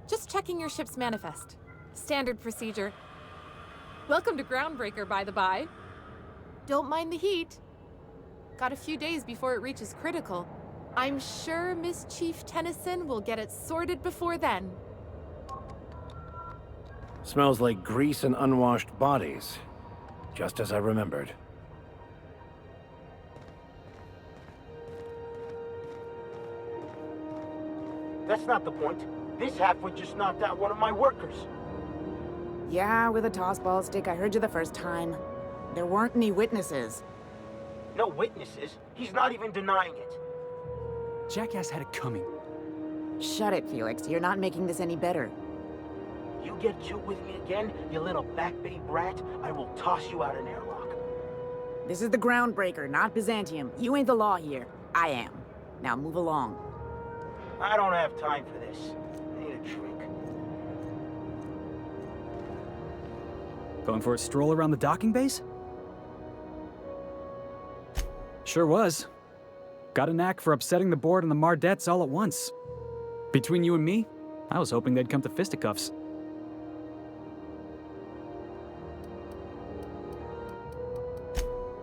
Just checking your ship's manifest. Standard procedure. Welcome to Groundbreaker, by the by. Don't mind the heat. Got a few days before it reaches critical. I'm sure Miss Chief Tennyson will get it sorted before then. Smells like grease and unwashed bodies. Just as I remembered. That's not the point. This halfwit just knocked out one of my workers. Yeah, with a tossball stick. I heard you the first time. There weren't any witnesses. No witnesses? He's not even denying it. Jackass had it coming. Shut it, Felix. You're not making this any better. You get cute with me again, you little back bay brat, I will toss you out an airlock. This is the Groundbreaker, not Byzantium. You ain't the law here. I am. Now move along. I don't have time for this. I need a drink. Going for a stroll around the docking base? Sure was. Got a knack for upsetting the board and the Mardettes all at once. Between you and me, I was hoping they'd come to fisticuffs.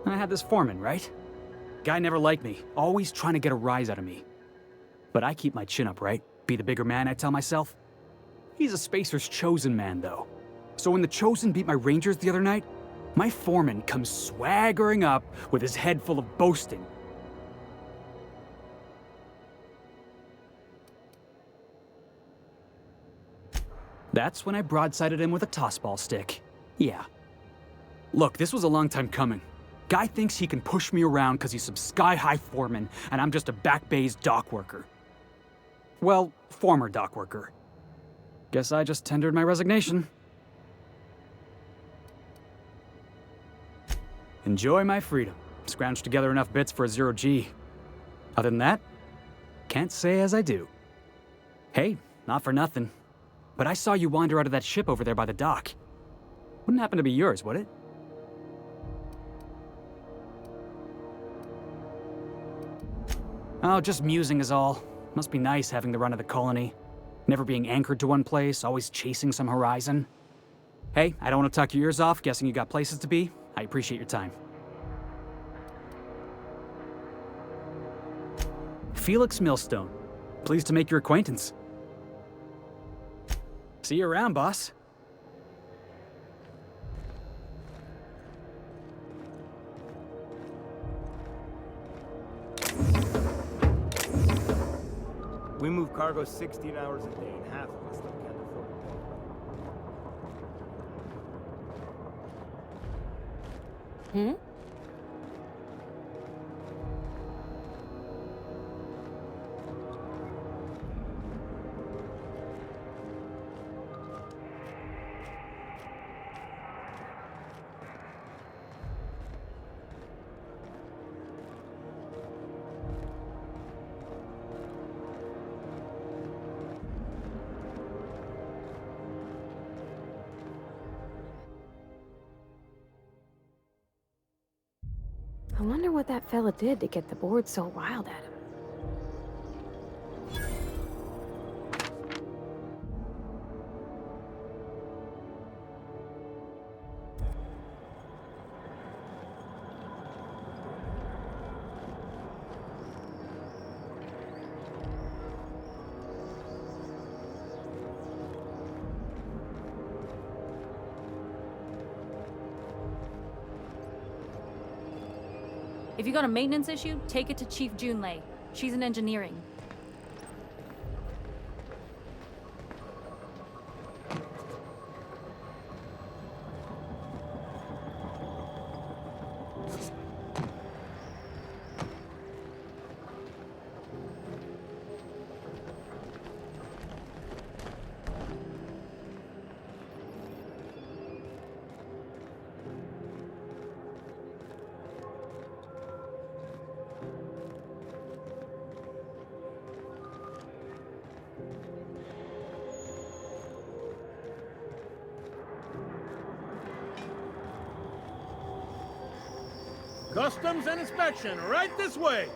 I had this foreman, right? Guy never liked me, always trying to get a rise out of me. But I keep my chin up, right? Be the bigger man, I tell myself. He's a Spacer's chosen man, though. So when the Chosen beat my Rangers the other night, my foreman comes swaggering up with his head full of boasting. That's when I broadsided him with a tossball stick. Yeah. Look, this was a long time coming. Guy thinks he can push me around because he's some sky-high foreman, and I'm just a back bay's dock worker. Well, former dock worker. Guess I just tendered my resignation. Enjoy my freedom. Scrounged together enough bits for a 0G. Other than that, can't say as I do. Hey, not for nothing, but I saw you wander out of that ship over there by the dock. Wouldn't happen to be yours, would it? Oh, just musing is all. Must be nice having the run of the colony. Never being anchored to one place, always chasing some horizon. Hey, I don't want to talk your ears off, guessing you got places to be. I appreciate your time. Felix Millstone. Pleased to make your acquaintance. See you around, boss. We move cargo 16 hours a day, and half of us don't can't afford to pay. I wonder what that fella did to get the board so wild at him. If you got a maintenance issue, take it to Chief Junlei. She's in engineering. Customs and inspection, right this way!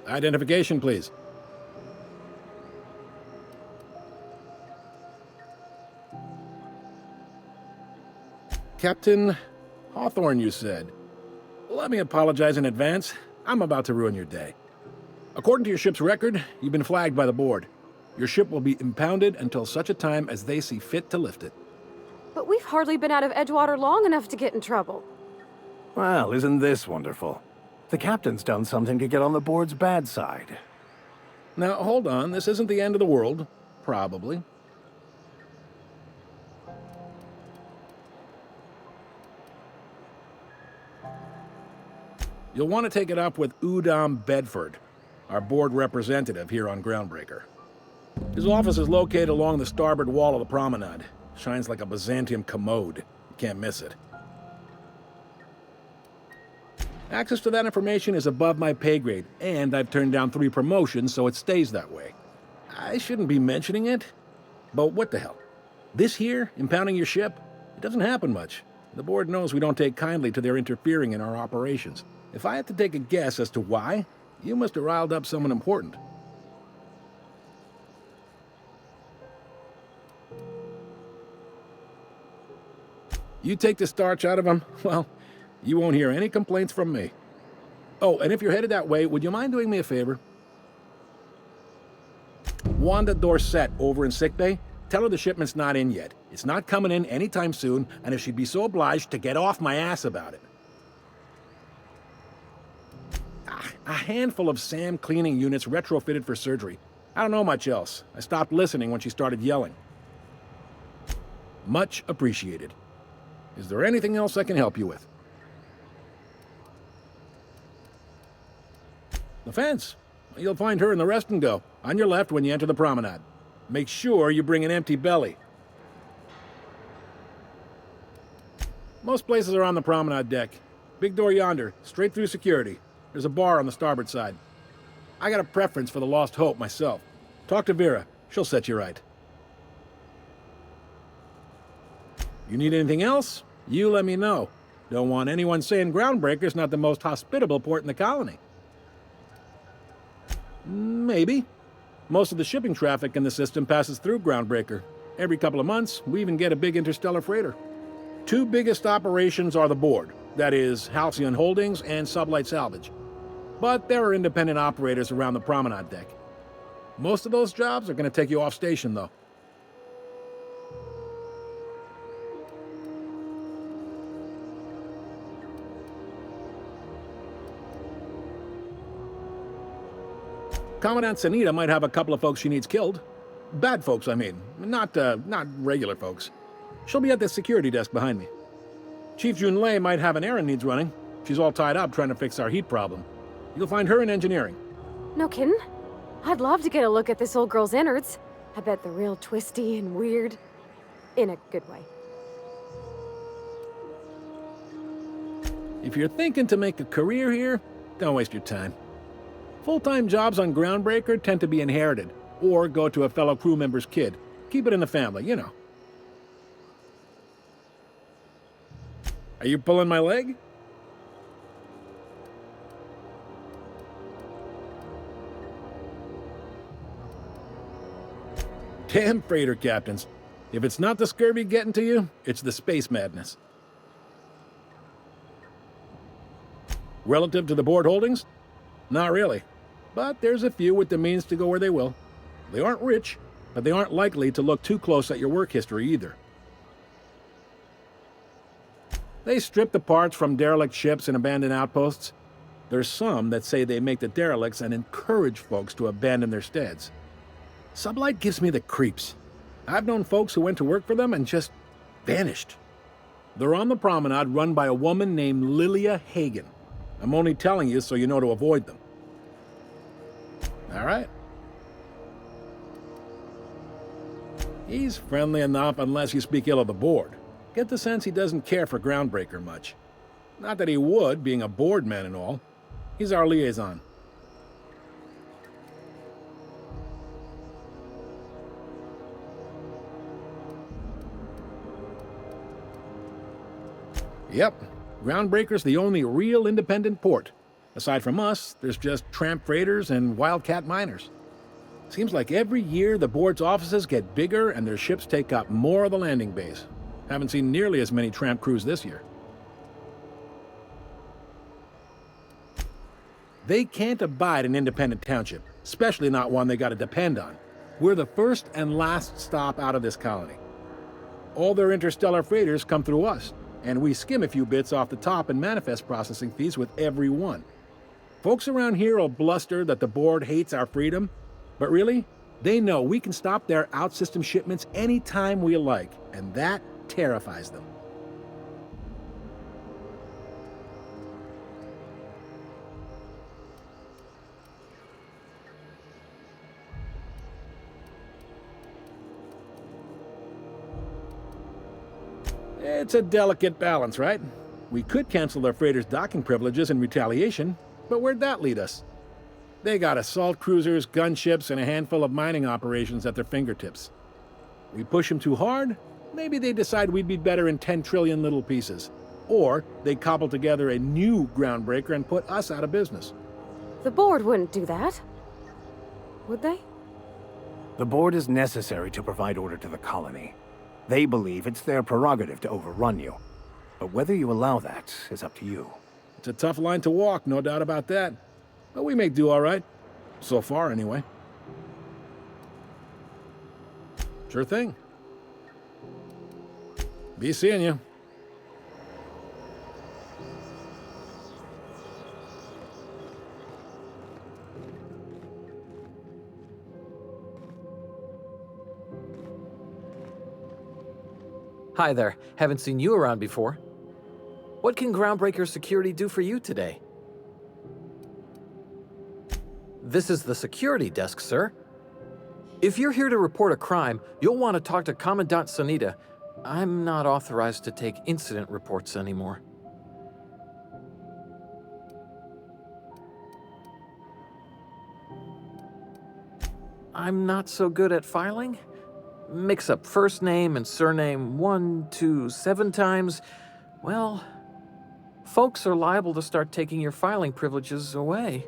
Identification, please. Captain Hawthorne, you said. Let me apologize in advance. I'm about to ruin your day. According to your ship's record, you've been flagged by the board. Your ship will be impounded until such a time as they see fit to lift it. But we've hardly been out of Edgewater long enough to get in trouble. Well, isn't this wonderful? The captain's done something to get on the board's bad side. Now, hold on. This isn't the end of the world. Probably. You'll want to take it up with Udom Bedford, our board representative here on Groundbreaker. His office is located along the starboard wall of the promenade. Shines like a Byzantium commode. You can't miss it. Access to that information is above my pay grade, and I've turned down 3 promotions, so it stays that way. I shouldn't be mentioning it, but what the hell? This here, impounding your ship, it doesn't happen much. The board knows we don't take kindly to their interfering in our operations. If I had to take a guess as to why, you must have riled up someone important. You take the starch out of them, well, you won't hear any complaints from me. Oh, and if you're headed that way, would you mind doing me a favor? Wanda Dorset over in sickbay, tell her the shipment's not in yet. It's not coming in anytime soon, and if she'd be so obliged to get off my ass about it. A handful of SAM cleaning units retrofitted for surgery. I don't know much else. I stopped listening when she started yelling. Much appreciated. Is there anything else I can help you with? The fence. You'll find her in the rest and go, on your left when you enter the promenade. Make sure you bring an empty belly. Most places are on the promenade deck. Big door yonder, straight through security. There's a bar on the starboard side. I got a preference for the Lost Hope myself. Talk to Vera. She'll set you right. You need anything else? You let me know. Don't want anyone saying Groundbreaker's not the most hospitable port in the colony. Maybe. Most of the shipping traffic in the system passes through Groundbreaker. Every couple of months, we even get a big interstellar freighter. 2 biggest operations are the board. That is, Halcyon Holdings and Sublight Salvage. But there are independent operators around the promenade deck. Most of those jobs are going to take you off station, though. Commandant Sanita might have a couple of folks she needs killed. Bad folks, I mean. Not regular folks. She'll be at the security desk behind me. Chief Junlei might have an errand needs running. She's all tied up trying to fix our heat problem. You'll find her in engineering. No kidding? I'd love to get a look at this old girl's innards. I bet they're real twisty and weird. In a good way. If you're thinking to make a career here, don't waste your time. Full-time jobs on Groundbreaker tend to be inherited, or go to a fellow crew member's kid. Keep it in the family, you know. Are you pulling my leg? Damn freighter captains. If it's not the scurvy getting to you, it's the space madness. Relative to the board holdings? Not really. But there's a few with the means to go where they will. They aren't rich, but they aren't likely to look too close at your work history either. They strip the parts from derelict ships and abandoned outposts. There's some that say they make the derelicts and encourage folks to abandon their steads. Sublight gives me the creeps. I've known folks who went to work for them and just vanished. They're on the promenade run by a woman named Lilia Hagen. I'm only telling you so you know to avoid them. All right. He's friendly enough unless you speak ill of the board. Get the sense he doesn't care for Groundbreaker much. Not that he would, being a board man and all. He's our liaison. Yep, Groundbreaker's the only real independent port. Aside from us, there's just tramp freighters and wildcat miners. Seems like every year the board's offices get bigger and their ships take up more of the landing base. Haven't seen nearly as many tramp crews this year. They can't abide an independent township, especially not one they gotta depend on. We're the first and last stop out of this colony. All their interstellar freighters come through us, and we skim a few bits off the top in manifest processing fees with every one. Folks around here will bluster that the board hates our freedom, but really, they know we can stop their out-system shipments anytime we like, and that terrifies them. It's a delicate balance, right? We could cancel their freighters' docking privileges in retaliation, but where'd that lead us? They got assault cruisers, gunships, and a handful of mining operations at their fingertips. We push them too hard, maybe they decide we'd be better in 10 trillion little pieces. Or they cobble together a new Groundbreaker and put us out of business. The board wouldn't do that. Would they? The board is necessary to provide order to the colony. They believe it's their prerogative to overrun you. But whether you allow that is up to you. It's a tough line to walk, no doubt about that. But we may do all right. So far, anyway. Sure thing. Be seeing you. Hi there. Haven't seen you around before. What can Groundbreaker Security do for you today? This is the security desk, sir. If you're here to report a crime, you'll want to talk to Commandant Sanita. I'm not authorized to take incident reports anymore. I'm not so good at filing. Mix up first name and surname 1, 2, 7 times. Well, folks are liable to start taking your filing privileges away.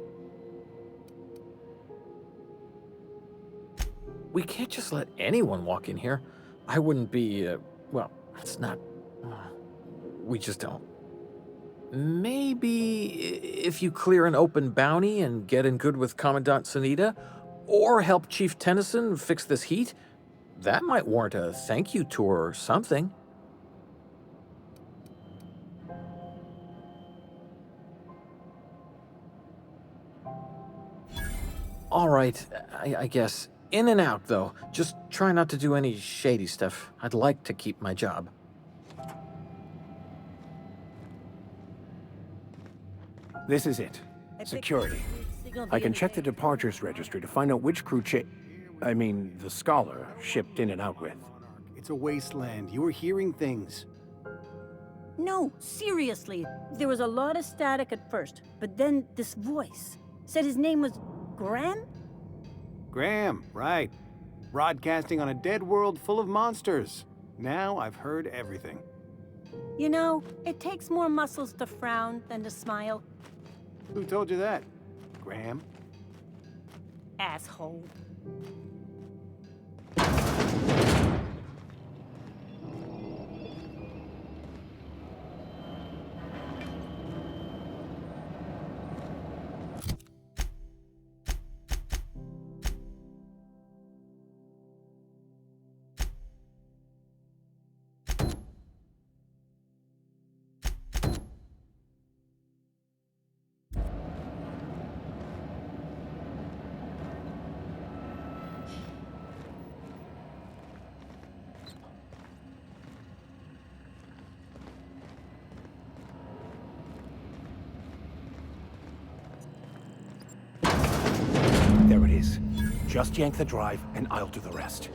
We can't just let anyone walk in here. I wouldn't be, well, that's not... we just don't. Maybe if you clear an open bounty and get in good with Commandant Sanita, or help Chief Tennyson fix this heat, that might warrant a thank you tour or something. All right, I guess. In and out, though. Just try not to do any shady stuff. I'd like to keep my job. This is it. Security. I can check the departures registry to find out which crew the scholar shipped in and out with. It's a wasteland. You were hearing things. No, seriously. There was a lot of static at first, but then this voice said his name was Graham? Graham, right. Broadcasting on a dead world full of monsters. Now I've heard everything. You know, it takes more muscles to frown than to smile. Who told you that? Graham? Asshole. There it is. Just yank the drive, and I'll do the rest.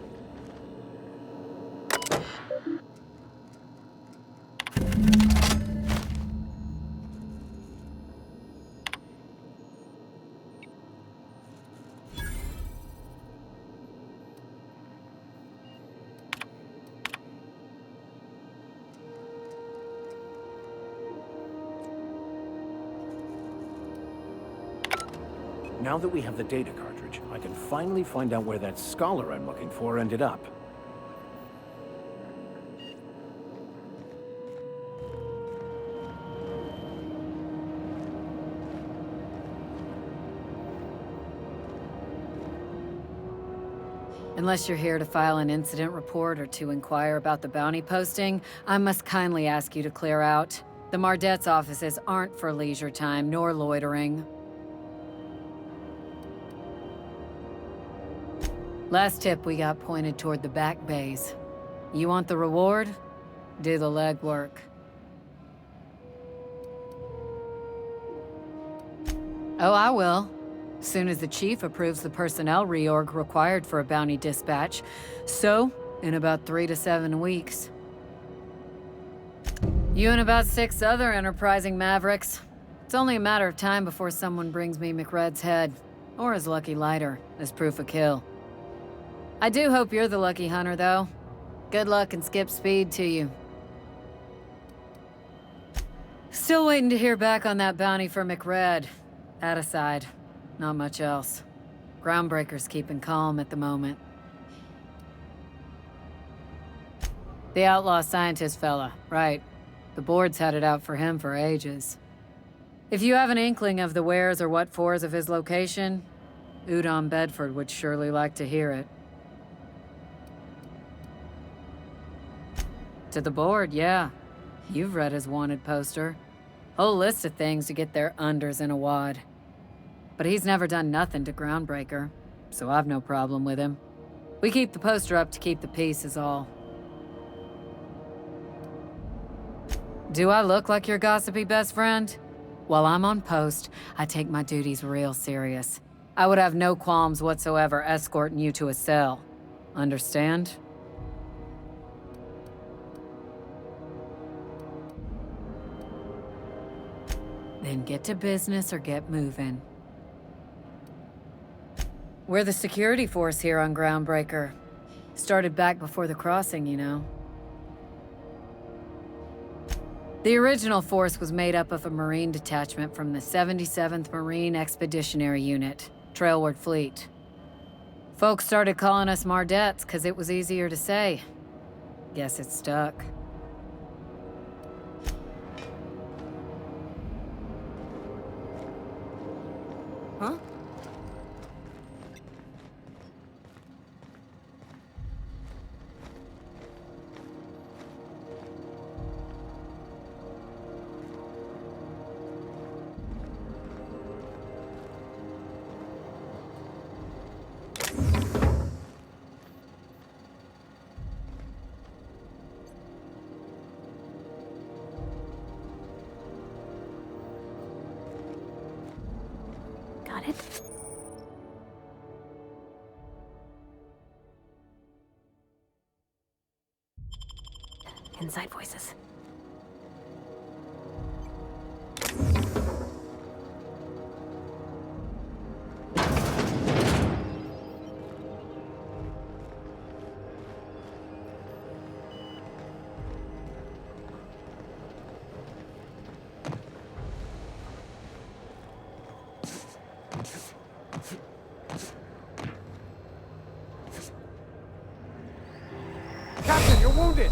Now that we have the data cartridge, I can finally find out where that scholar I'm looking for ended up. Unless you're here to file an incident report or to inquire about the bounty posting, I must kindly ask you to clear out. The Mardet's offices aren't for leisure time nor loitering. Last tip we got pointed toward the back bays. You want the reward? Do the legwork. Oh, I will. Soon as the chief approves the personnel reorg required for a bounty dispatch. So, in about 3 to 7 weeks. You and about 6 other enterprising mavericks. It's only a matter of time before someone brings me McRed's head, or his lucky lighter, as proof of kill. I do hope you're the lucky hunter, though. Good luck and skip speed to you. Still waiting to hear back on that bounty for McRed. That aside, not much else. Groundbreaker's keeping calm at the moment. The outlaw scientist fella, right. The board's had it out for him for ages. If you have an inkling of the wheres or what fors of his location, Udom Bedford would surely like to hear it. To the board, yeah. You've read his wanted poster. Whole list of things to get their unders in a wad. But he's never done nothing to Groundbreaker, so I've no problem with him. We keep the poster up to keep the peace is all. Do I look like your gossipy best friend? While I'm on post, I take my duties real serious. I would have no qualms whatsoever escorting you to a cell. Understand? Then get to business or get moving. We're the security force here on Groundbreaker. Started back before the crossing, you know. The original force was made up of a Marine detachment from the 77th Marine Expeditionary Unit, Trailward Fleet. Folks started calling us Mardettes because it was easier to say. Guess it stuck. Huh? Got it? Inside voices. Captain, you're wounded!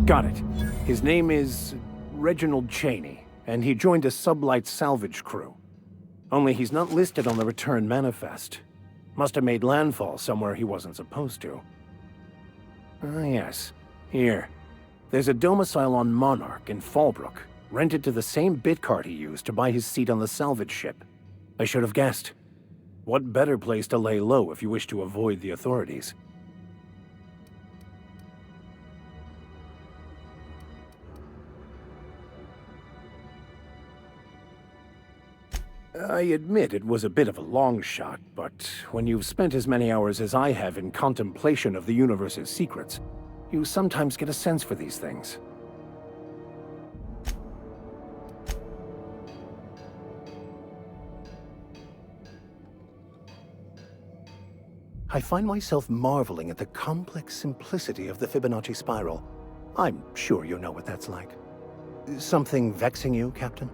Got it. His name is Reginald Cheney, and he joined a sublight salvage crew. Only he's not listed on the return manifest. Must have made landfall somewhere he wasn't supposed to. Ah, yes. Here. There's a domicile on Monarch in Fallbrook, rented to the same bit card he used to buy his seat on the salvage ship. I should have guessed. What better place to lay low if you wish to avoid the authorities? I admit it was a bit of a long shot, but when you've spent as many hours as I have in contemplation of the universe's secrets, you sometimes get a sense for these things. I find myself marveling at the complex simplicity of the Fibonacci spiral. I'm sure you know what that's like. Something vexing you, Captain?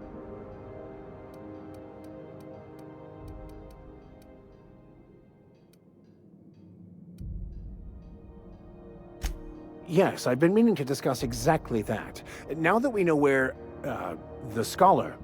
Yes, I've been meaning to discuss exactly that. Now that we know where, the scholar...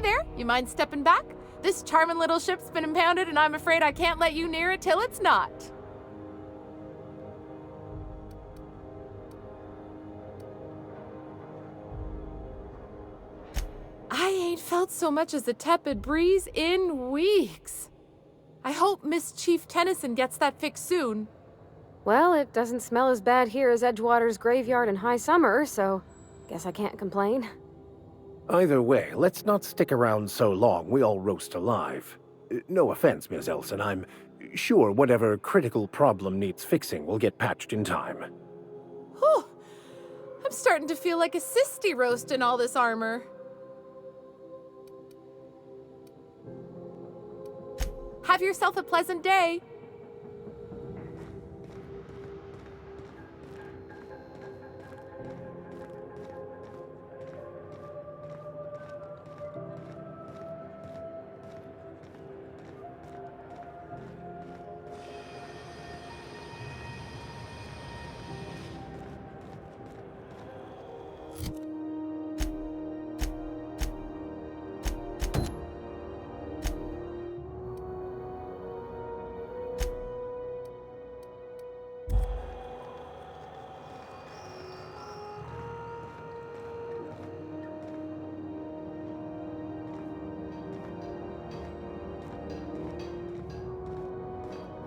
Hey there, you mind stepping back? This charming little ship's been impounded and I'm afraid I can't let you near it till it's not. I ain't felt so much as a tepid breeze in weeks. I hope Miss Chief Tennyson gets that fixed soon. Well, it doesn't smell as bad here as Edgewater's graveyard in high summer, so guess I can't complain. Either way, let's not stick around so long we all roast alive. No offense, Ms. Elson, I'm sure whatever critical problem needs fixing will get patched in time. Whew. I'm starting to feel like a sisty roast in all this armor. Have yourself a pleasant day.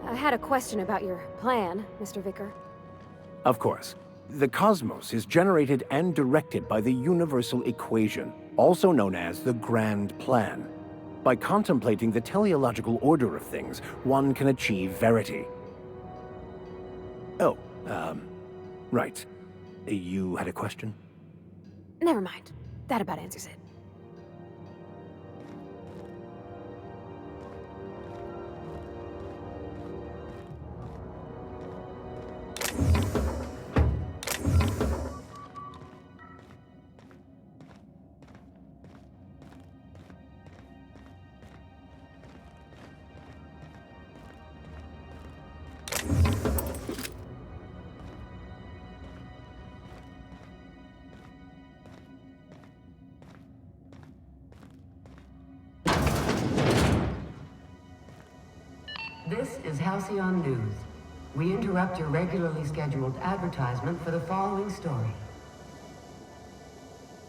I had a question about your plan, Mr. Vicar. Of course. The cosmos is generated and directed by the universal equation, also known as the Grand Plan. By contemplating the teleological order of things, one can achieve verity. Oh, right. You had a question? Never mind. That about answers it. This is Halcyon News. We interrupt your regularly scheduled advertisement for the following story.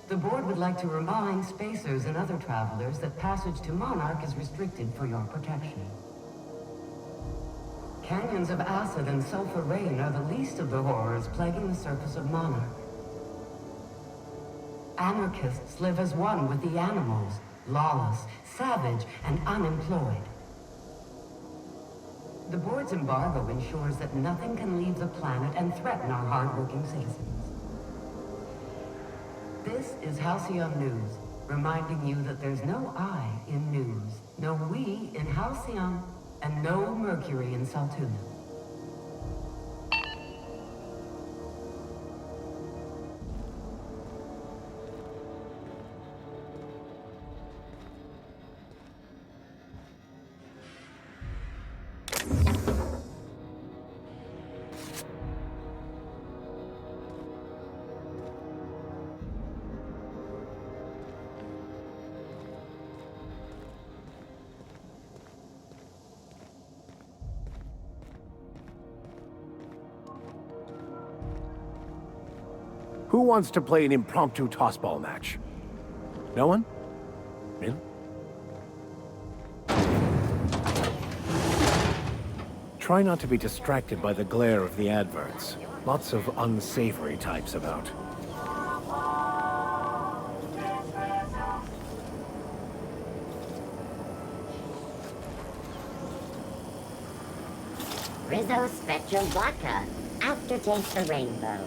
The board would like to remind spacers and other travelers that passage to Monarch is restricted for your protection. Canyons of acid and sulfur rain are the least of the horrors plaguing the surface of Monarch. Anarchists live as one with the animals, lawless, savage, and unemployed. The board's embargo ensures that nothing can leave the planet and threaten our hard-working citizens. This is Halcyon News, reminding you that there's no I in news, no we in Halcyon, and no Mercury in Saltuna. Who wants to play an impromptu tossball match? No one? Really? Try not to be distracted by the glare of the adverts. Lots of unsavory types about. Rizzo Spectrum Vodka. Aftertaste the rainbow.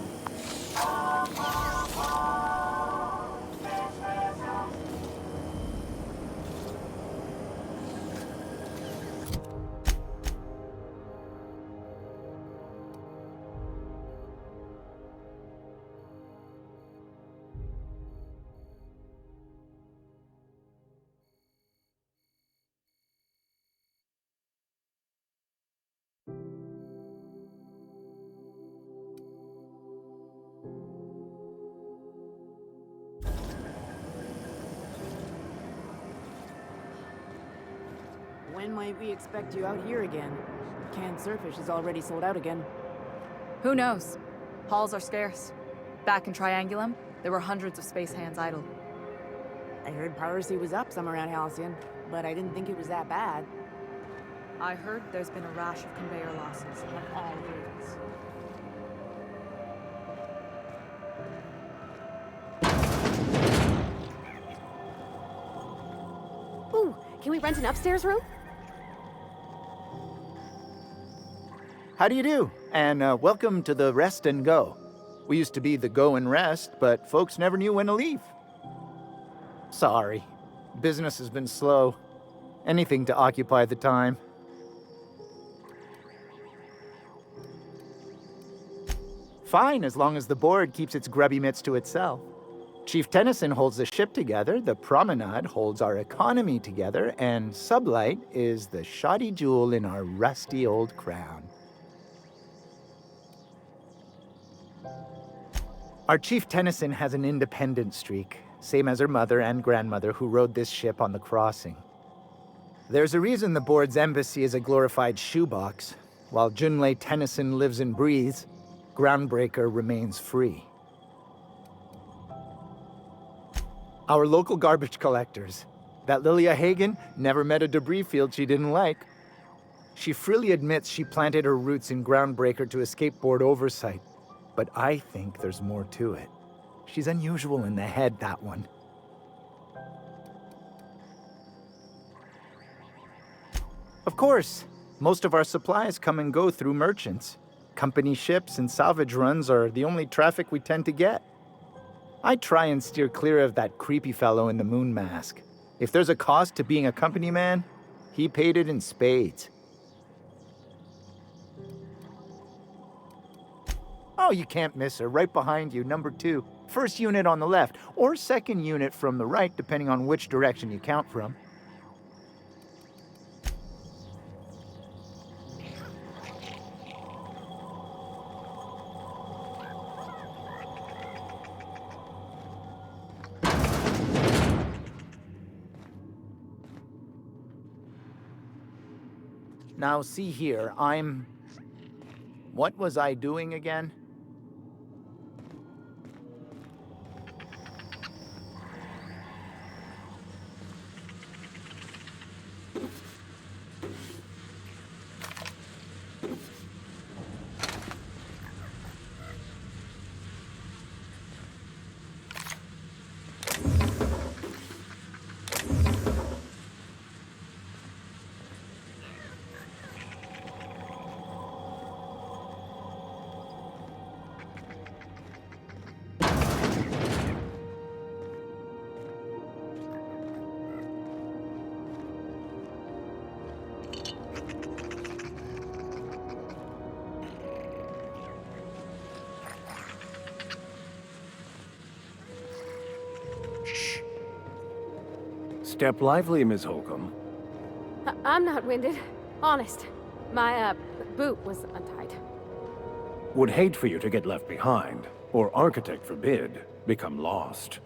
When might we expect you out here again? Canned surfish is already sold out again. Who knows? Halls are scarce. Back in Triangulum, there were hundreds of space hands idle. I heard piracy was up some around Halcyon, but I didn't think it was that bad. I heard there's been a rash of conveyor losses on all grades. Ooh, can we rent an upstairs room? How do you do? And welcome to the Rest and Go. We used to be the Go and Rest, but folks never knew when to leave. Sorry. Business has been slow. Anything to occupy the time. Fine, as long as the board keeps its grubby mitts to itself. Chief Tennyson holds the ship together, the promenade holds our economy together, and Sublight is the shoddy jewel in our rusty old crown. Our Chief Tennyson has an independent streak, same as her mother and grandmother who rode this ship on the crossing. There's a reason the board's embassy is a glorified shoebox. While Junlei Tennyson lives and breathes, Groundbreaker remains free. Our local garbage collectors. That Lilia Hagen never met a debris field she didn't like. She freely admits she planted her roots in Groundbreaker to escape board oversight, but I think there's more to it. She's unusual in the head, that one. Of course, most of our supplies come and go through merchants. Company ships and salvage runs are the only traffic we tend to get. I try and steer clear of that creepy fellow in the moon mask. If there's a cost to being a company man, he paid it in spades. Oh, you can't miss her. Right behind you, number 2. First unit on the left, or second unit from the right, depending on which direction you count from. Now, see here, what was I doing again? Step lively, Ms. Holcomb. I'm not winded. Honest. My, boot was untied. Would hate for you to get left behind, or architect forbid, become lost.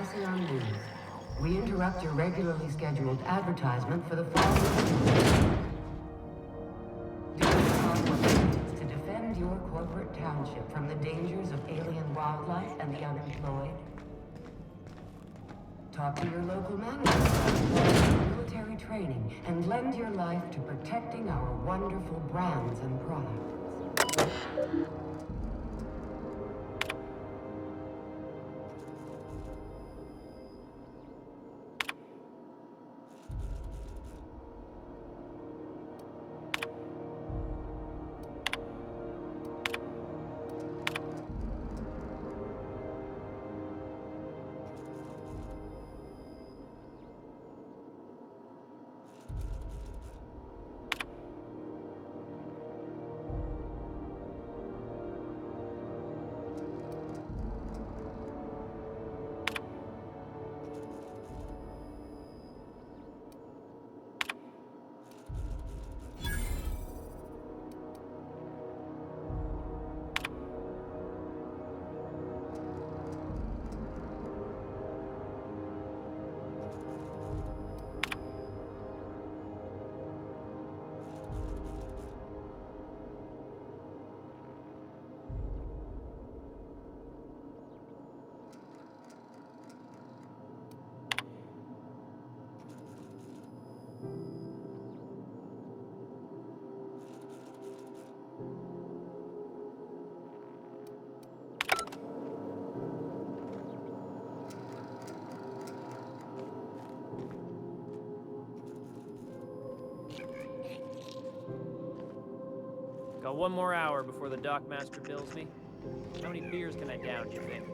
Halcyon News. We interrupt your regularly scheduled advertisement for the following. Do you have what it takes to defend your corporate township from the dangers of alien wildlife and the unemployed? Talk to your local manager about military training and lend your life to protecting our wonderful brands and products. Got one more hour before the dockmaster bills me. How many beers can I down, do you think?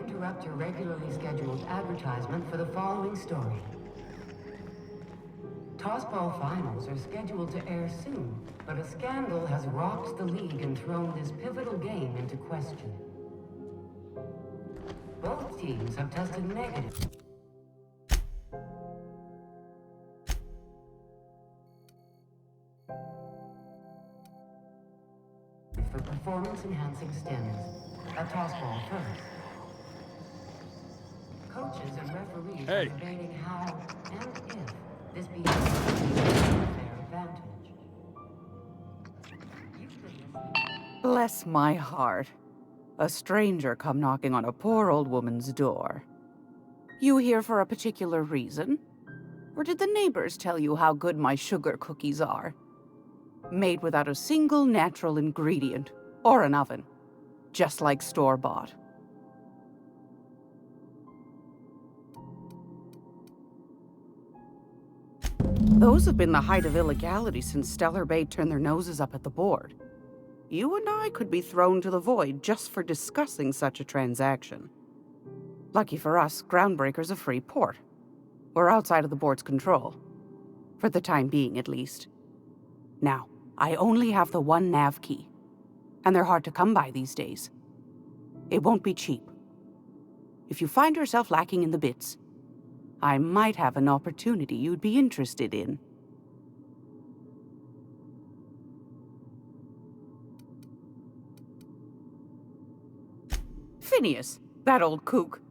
Interrupt your regularly scheduled advertisement for the following story. Tossball finals are scheduled to air soon, but a scandal has rocked the league and thrown this pivotal game into question. Both teams have tested negative for performance-enhancing stims. A tossball first. Coaches and referees are debating how and if this behavior is a fair advantage. Bless my heart. A stranger come knocking on a poor old woman's door. You here for a particular reason? Or did the neighbors tell you how good my sugar cookies are? Made without a single natural ingredient, or an oven. Just like store-bought. Those have been the height of illegality since Stellar Bay turned their noses up at the board. You and I could be thrown to the void just for discussing such a transaction. Lucky for us, Groundbreaker's a free port. We're outside of the board's control. For the time being, at least. Now, I only have the one nav key. And they're hard to come by these days. It won't be cheap. If you find yourself lacking in the bits, I might have an opportunity you'd be interested in. Phineas, that old kook.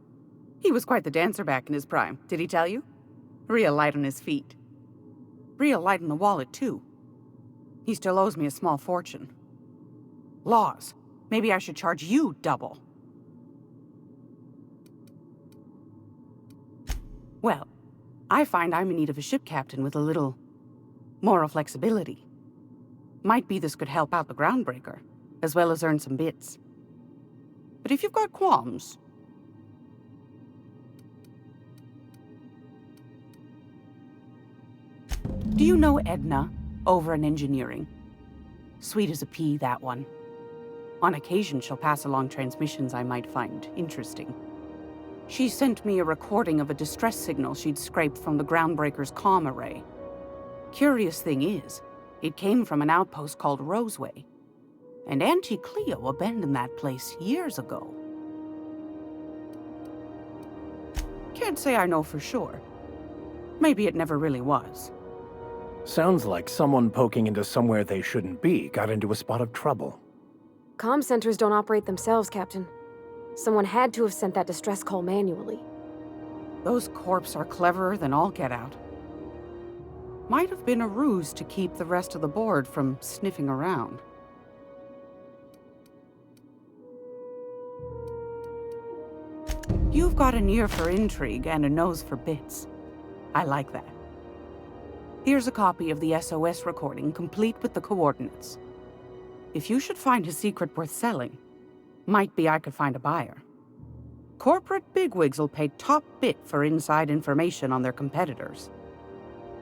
He was quite the dancer back in his prime, did he tell you? Real light on his feet. Real light on the wallet, too. He still owes me a small fortune. Laws. Maybe I should charge you double. Well, I find I'm in need of a ship captain with a little moral flexibility. Might be this could help out the Groundbreaker, as well as earn some bits. But if you've got qualms... Do you know Edna, over in engineering? Sweet as a pea, that one. On occasion, she'll pass along transmissions I might find interesting. She sent me a recording of a distress signal she'd scraped from the Groundbreaker's comm array. Curious thing is, it came from an outpost called Roseway. And Auntie Cleo abandoned that place years ago. Can't say I know for sure. Maybe it never really was. Sounds like someone poking into somewhere they shouldn't be got into a spot of trouble. Comm centers don't operate themselves, Captain. Someone had to have sent that distress call manually. Those corps are cleverer than all get out. Might have been a ruse to keep the rest of the board from sniffing around. You've got an ear for intrigue and a nose for bits. I like that. Here's a copy of the SOS recording, complete with the coordinates. If you should find a secret worth selling, might be I could find a buyer. Corporate bigwigs will pay top bit for inside information on their competitors.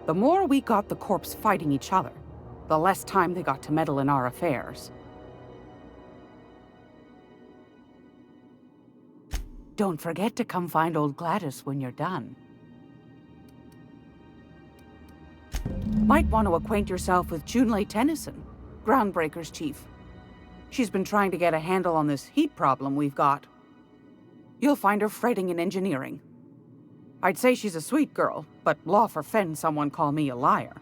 The more we got the corps fighting each other, the less time they got to meddle in our affairs. Don't forget to come find old Gladys when you're done. Might want to acquaint yourself with Junlei Tennyson, Groundbreaker's chief. She's been trying to get a handle on this heat problem we've got. You'll find her fretting in engineering. I'd say she's a sweet girl, but law forfend someone call me a liar.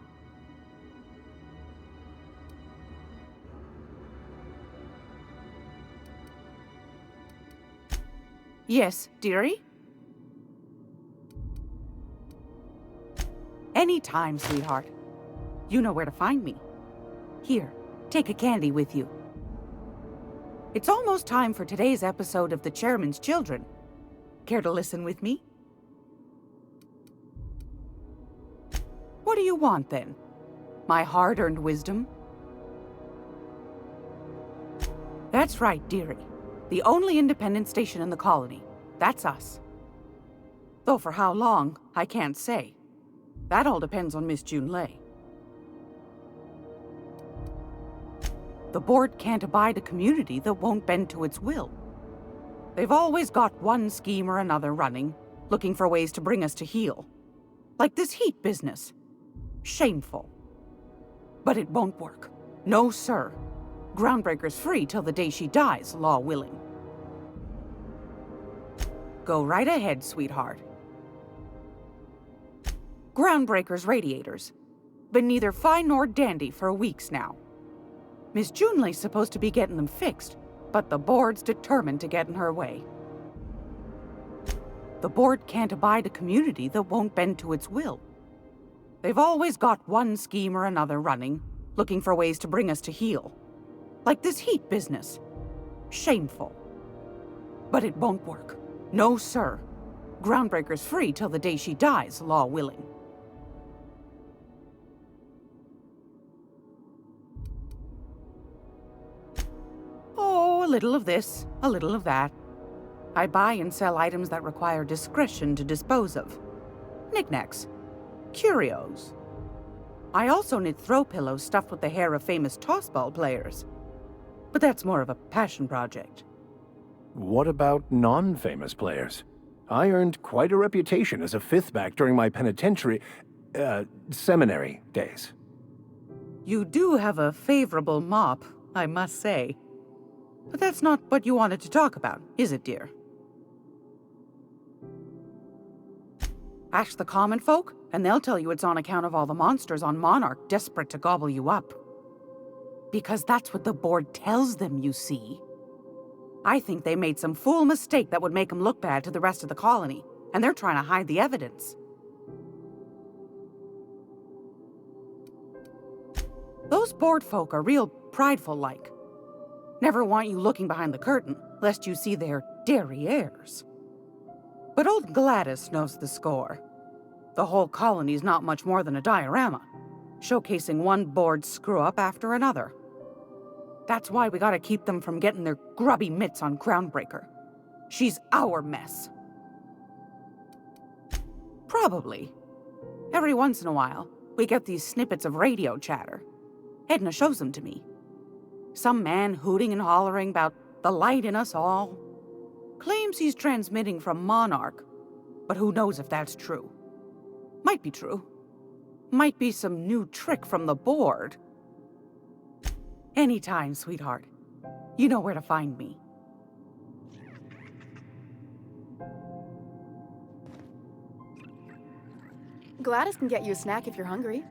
Yes, dearie? Anytime, sweetheart. You know where to find me. Here, take a candy with you. It's almost time for today's episode of The Chairman's Children. Care to listen with me? What do you want, then? My hard-earned wisdom? That's right, dearie. The only independent station in the colony. That's us. Though for how long, I can't say. That all depends on Miss Junlei. The board can't abide a community that won't bend to its will. They've always got one scheme or another running, looking for ways to bring us to heel. Like this heat business. Shameful. But it won't work. No, sir. Groundbreaker's free till the day she dies, law willing. Go right ahead, sweetheart. Groundbreaker's radiators. Been neither fine nor dandy for weeks now. Miss Junlei's supposed to be getting them fixed, but the board's determined to get in her way. The board can't abide a community that won't bend to its will. They've always got one scheme or another running, looking for ways to bring us to heel. Like this heat business. Shameful. But it won't work. No, sir. Groundbreaker's free till the day she dies, law willing. Oh, a little of this, a little of that. I buy and sell items that require discretion to dispose of. Knickknacks. Curios. I also knit throw pillows stuffed with the hair of famous tossball players. But that's more of a passion project. What about non-famous players? I earned quite a reputation as a fifth-back during my penitentiary, seminary days. You do have a favorable mop, I must say. But that's not what you wanted to talk about, is it, dear? Ask the common folk, and they'll tell you it's on account of all the monsters on Monarch desperate to gobble you up. Because that's what the board tells them, you see. I think they made some fool mistake that would make them look bad to the rest of the colony, and they're trying to hide the evidence. Those board folk are real prideful-like. Never want you looking behind the curtain, lest you see their derrieres. But old Gladys knows the score. The whole colony's not much more than a diorama, showcasing one board screw-up after another. That's why we gotta keep them from getting their grubby mitts on Groundbreaker. She's our mess. Probably. Every once in a while, we get these snippets of radio chatter. Edna shows them to me. Some man hooting and hollering about the light in us all. Claims he's transmitting from Monarch, but who knows if that's true. Might be true. Might be some new trick from the board. Anytime, sweetheart. You know where to find me. Gladys can get you a snack if you're hungry.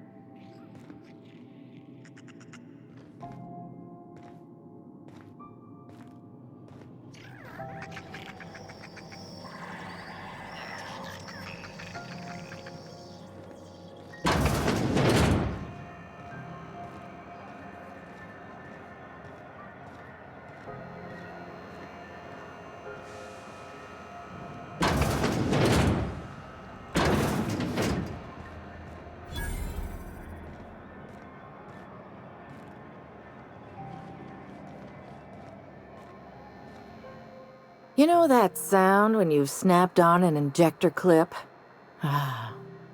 You know that sound when you've snapped on an injector clip?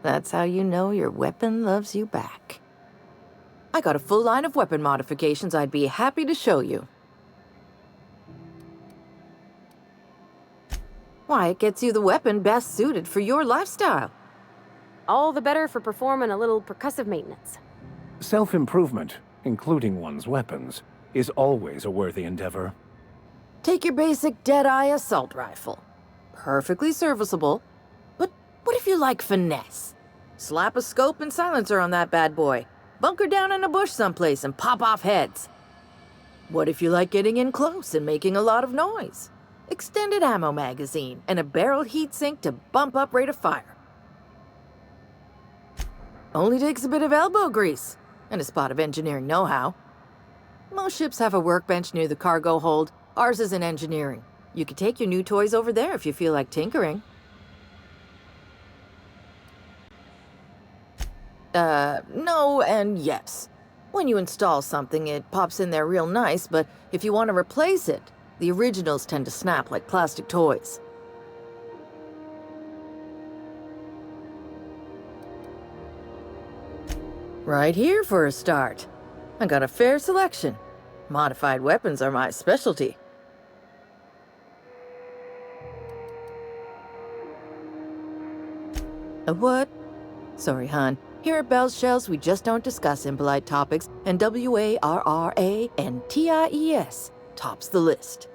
That's how you know your weapon loves you back. I got a full line of weapon modifications I'd be happy to show you. Why, it gets you the weapon best suited for your lifestyle. All the better for performing a little percussive maintenance. Self-improvement, including one's weapons, is always a worthy endeavor. Take your basic Deadeye assault rifle. Perfectly serviceable. But what if you like finesse? Slap a scope and silencer on that bad boy. Bunker down in a bush someplace and pop off heads. What if you like getting in close and making a lot of noise? Extended ammo magazine and a barrel heatsink to bump up rate of fire. Only takes a bit of elbow grease and a spot of engineering know-how. Most ships have a workbench near the cargo hold. Ours is in engineering. You could take your new toys over there if you feel like tinkering. No and yes. When you install something, it pops in there real nice, but if you want to replace it, the originals tend to snap like plastic toys. Right here for a start. I got a fair selection. Modified weapons are my specialty. A what? Sorry, hon. Here at Bell's Shells, we just don't discuss impolite topics, and WARRANTIES tops the list.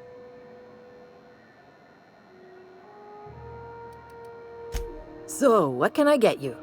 So, what can I get you?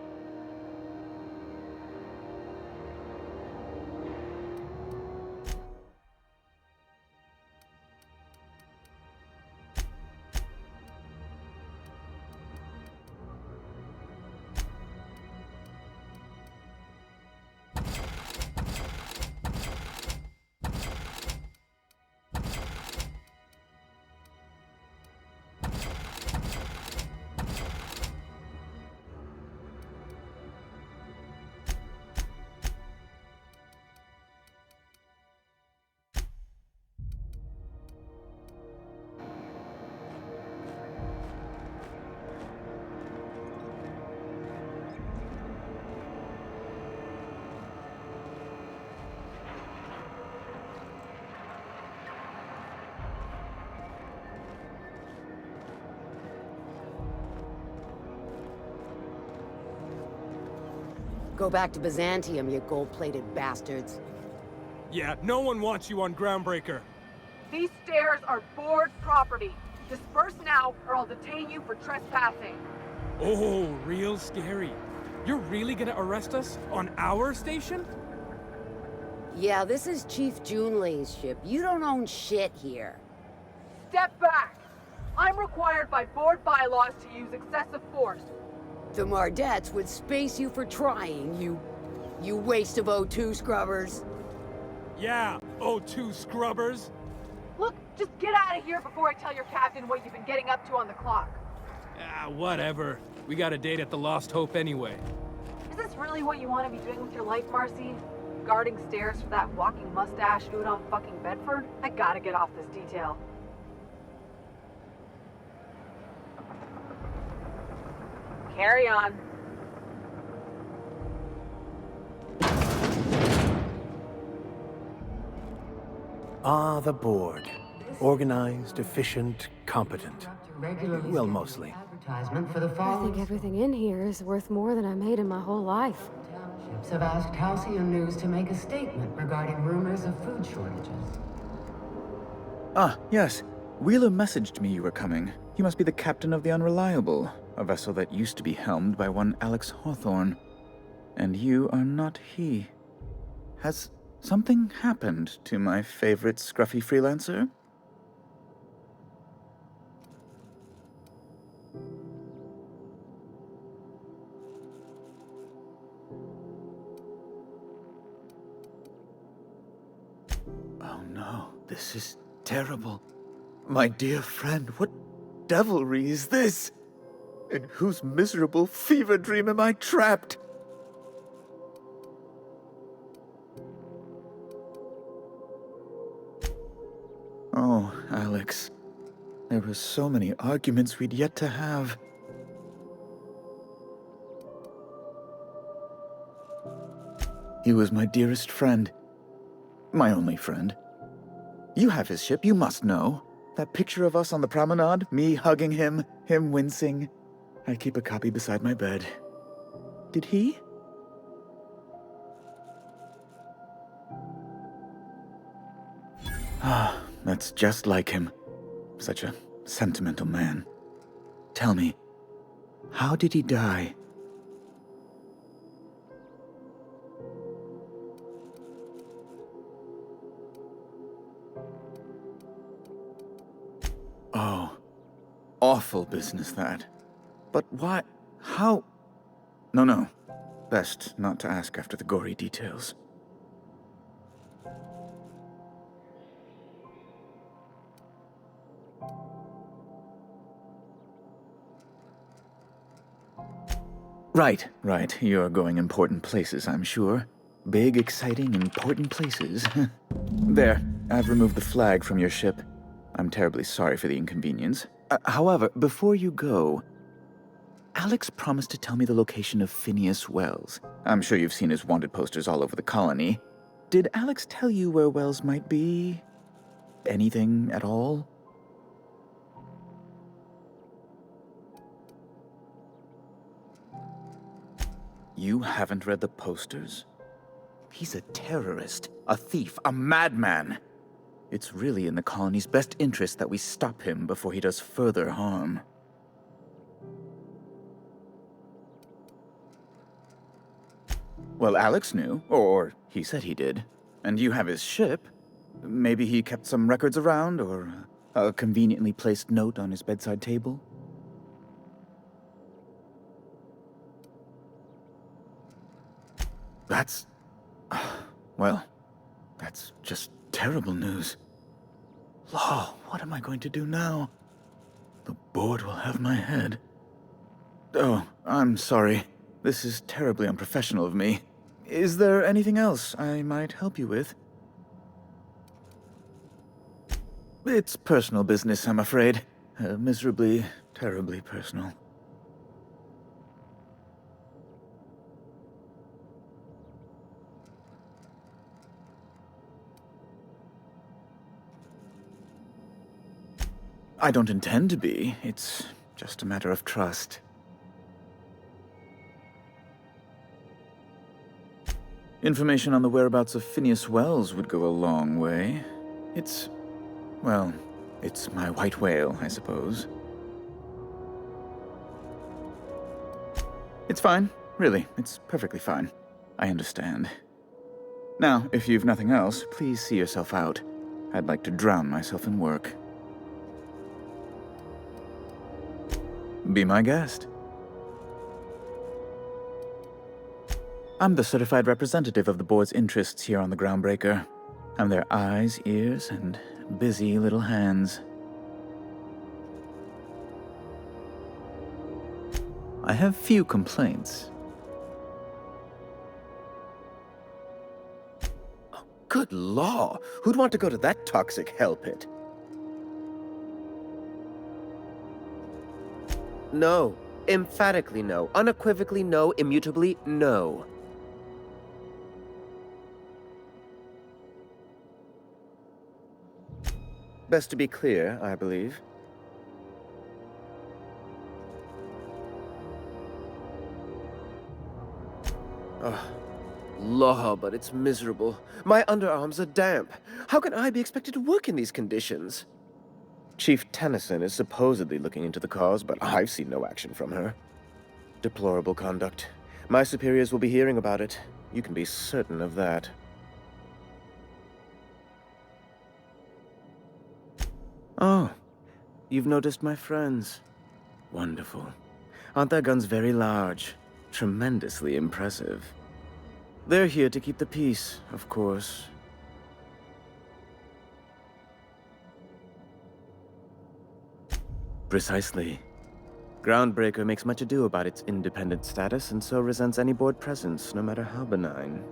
Go back to Byzantium, you gold-plated bastards. Yeah, no one wants you on Groundbreaker. These stairs are board property. Disperse now, or I'll detain you for trespassing. Oh, real scary. You're really gonna arrest us on our station? Yeah, this is Chief Junlei's ship. You don't own shit here. Step back! I'm required by board bylaws to use excessive force. The Mardettes would space you for trying, you waste of O2 scrubbers. Yeah, O2 scrubbers. Look, just get out of here before I tell your captain what you've been getting up to on the clock. Ah, whatever. We got a date at the Lost Hope anyway. Is this really what you want to be doing with your life, Marcy? Guarding stairs for that walking mustache Udom fucking Bedford? I gotta get off this detail. Carry on. Ah, the board. Organized, efficient, competent. Well, mostly. Advertisement for the I fall. think everything in here is worth more than I made in my whole life. Townships have asked Halcyon News to make a statement regarding rumors of food shortages. Ah, yes. Wheeler messaged me you were coming. He must be the captain of the Unreliable, a vessel that used to be helmed by one Alex Hawthorne. And you are not he. Has something happened to my favorite scruffy freelancer? Oh no, this is terrible. My dear friend, what devilry is this? In whose miserable fever dream am I trapped? Oh, Alex. There were so many arguments we'd yet to have. He was my dearest friend. My only friend. You have his ship, you must know. That picture of us on the promenade, me hugging him, him wincing. I keep a copy beside my bed. Did he? Ah, that's just like him. Such a sentimental man. Tell me, how did he die? Oh, awful business that. But why? How? No. Best not to ask after the gory details. Right. You're going important places, I'm sure. Big, exciting, important places. There, I've removed the flag from your ship. I'm terribly sorry for the inconvenience. However, before you go, Alex promised to tell me the location of Phineas Wells. I'm sure you've seen his wanted posters all over the colony. Did Alex tell you where Wells might be? Anything at all? You haven't read the posters? He's a terrorist, a thief, a madman. It's really in the colony's best interest that we stop him before he does further harm. Well, Alex knew, or he said he did. And you have his ship. Maybe he kept some records around, or a conveniently placed note on his bedside table. Well, that's just terrible news. Law, what am I going to do now? The board will have my head. Oh, I'm sorry. This is terribly unprofessional of me. Is there anything else I might help you with? It's personal business, I'm afraid. Miserably, terribly personal. I don't intend to be. It's just a matter of trust. Information on the whereabouts of Phineas Wells would go a long way. It's my white whale, I suppose. It's fine. Really, it's perfectly fine. I understand. Now, if you've nothing else, please see yourself out. I'd like to drown myself in work. Be my guest. I'm the certified representative of the board's interests here on the Groundbreaker. I'm their eyes, ears, and busy little hands. I have few complaints. Oh, good law! Who'd want to go to that toxic hell pit? No. Emphatically no. Unequivocally no. Immutably no. Best to be clear, I believe. Ugh. Law, but it's miserable. My underarms are damp. How can I be expected to work in these conditions? Chief Tennyson is supposedly looking into the cause, but I've seen no action from her. Deplorable conduct. My superiors will be hearing about it. You can be certain of that. Oh, you've noticed my friends. Wonderful. Aren't their guns very large? Tremendously impressive. They're here to keep the peace, of course. Precisely. Groundbreaker makes much ado about its independent status and so resents any board presence, no matter how benign.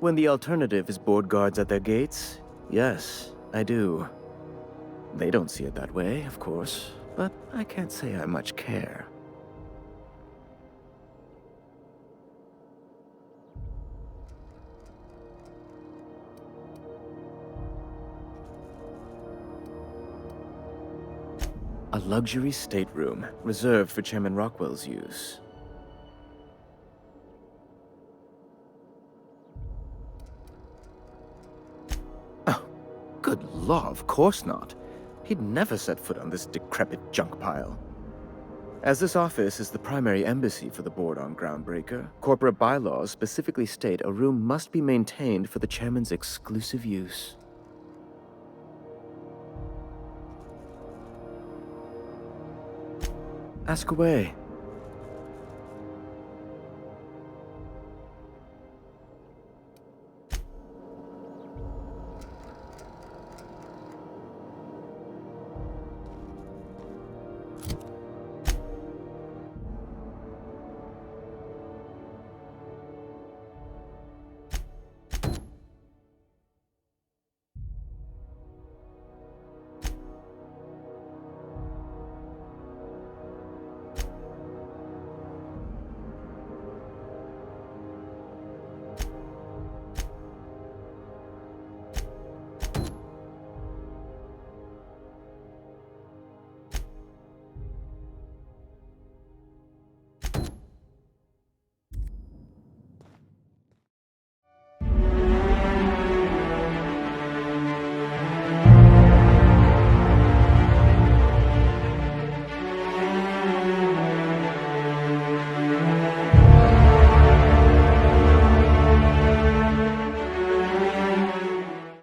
When the alternative is board guards at their gates, yes, I do. They don't see it that way, of course, but I can't say I much care. A luxury stateroom, reserved for Chairman Rockwell's use. Oh, good law, of course not. He'd never set foot on this decrepit junk pile. As this office is the primary embassy for the board on Groundbreaker, corporate bylaws specifically state a room must be maintained for the chairman's exclusive use. Ask away.